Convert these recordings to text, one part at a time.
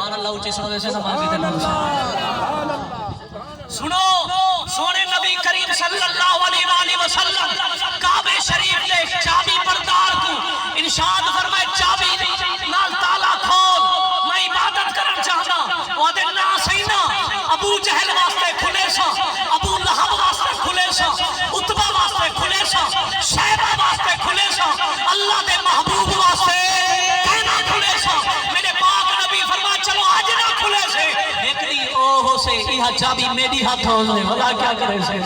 سبحان اللہ اونچی سنو سے نمازی دے نام سنو سونے نبی کریم صلی اللہ علیہ وآلہ وسلم کعبہ شریف دے چابی بردار کو ارشاد فرمائے چابی نال تالا کھول میں عبادت کرنا چاہتا وہ دے نا سینا ابو جہل واسطے کھلے سا ابو لہب واسطے کھلے سا عتبہ واسطے کھلے سا شیبہ واسطے کھلے سا اللہ دے محبوب واسطے کہنا کھلے سا میرے پاک نبی فرما چلو آج نہ کھلے سے ایک دی اوہ سے یہ چابی میری ہاتھ ہو سے بھلا کیا کرے سے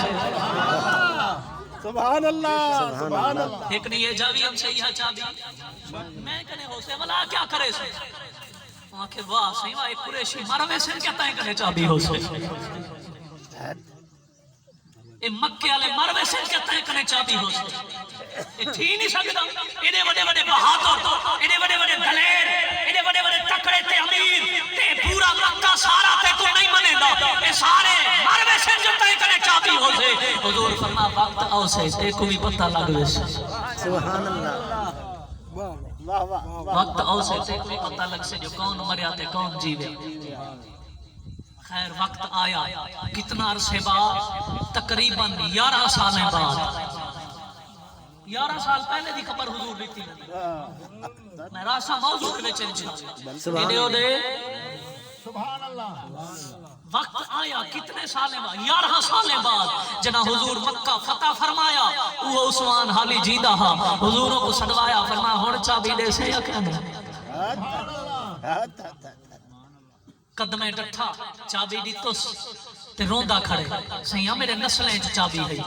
سبحان اللہ سبحان اللہ ایک نہیں یہ چابی ہم سے یہ چابی میں کہنے ہو سے بھلا کیا کرے سے وہاں کہ واہ صحیح واہ ایک قریشی مروے سے کہتا ہے کہنے چابی ہو سے اے مکے والے مروے سے کہتا ہے کہنے چابی ہو سے یہ تھی نہیں سکتا انہیں بڑے بڑے بہادر انہیں بڑے بڑے دلیر انہیں بڑے بڑے تکڑے تے امیر تے پورا مکہ سارا تے تو نہیں منے دا اے سارے مروے سے کہتا ہے کہنے چابی ہو سے حضور فرما وقت آؤ سے تے کو بھی پتہ لگ ویسے سبحان اللہ وقت آؤ سے تے کو بھی پتہ لگ سے جو کون مریا تے کون جیوے خیر وقت آیا کتنا عرصے بعد تقریباً 11 سال بعد 11 سال پہلے دی خبر حضور دیتی میں راسا موضوع کے بچے سبحان اللہ وقت آیا کتنے سال بعد 11 سال بعد جنا حضور مکہ فتح فرمایا وہ عثمان حالی جیدہ ہا حضوروں کو صدوایا فرمایا ہون چابی دے سے یا کہنے قدمیں ڈٹھا چابی دی تس تے روندہ کھڑے سیاں میرے نسلیں چابی ہے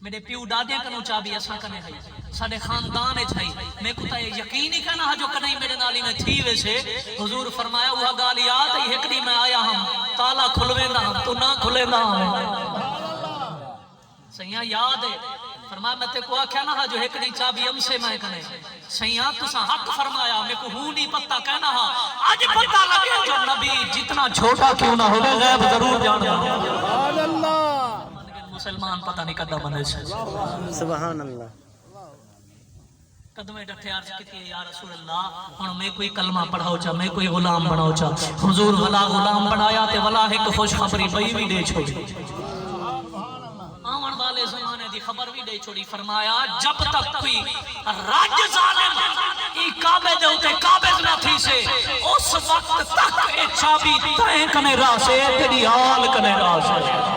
میرے پیو ڈاڈے کنو چابی اساں کنے ہے ساڈے خاندان وچ ہے میں کو تے یقین ہی کہنا جو کدی میرے نالی میں تھی ویسے حضور فرمایا وہ گال یاد ہے ایک دی میں آیا ہم تالا کھلویندا ہم تو نہ کھلیندا ہم سیاں یاد ہے فرمایا میں تے کو آکھیا نہ جو ایک دی چابی ہم سے میں کنے سیاں تساں حق فرمایا میں کو ہوں نہیں پتہ کہنا آج پتہ لگے جو نبی جتنا چھوٹا کیوں نہ ہو غیب ضرور جانتا سبحان اللہ مسلمان پتہ نہیں کدا بنے سے سبحان اللہ قدمیں ڈٹھے عرض کیتی یا رسول اللہ ہن میں کوئی کلمہ پڑھاؤ چا میں کوئی غلام بناؤ چا حضور ولا غلام بنایا تے ولا ایک خوش خبری بئی بھی دے چھوڑی آمن والے زمانے دی خبر بھی دے چھوڑی فرمایا جب تک کوئی راج ظالم ای کعبے دے اوتے قابض نہ تھی سے اس وقت تک اے چابی تیں کنے راہ سے تیری حال کنے راہ سے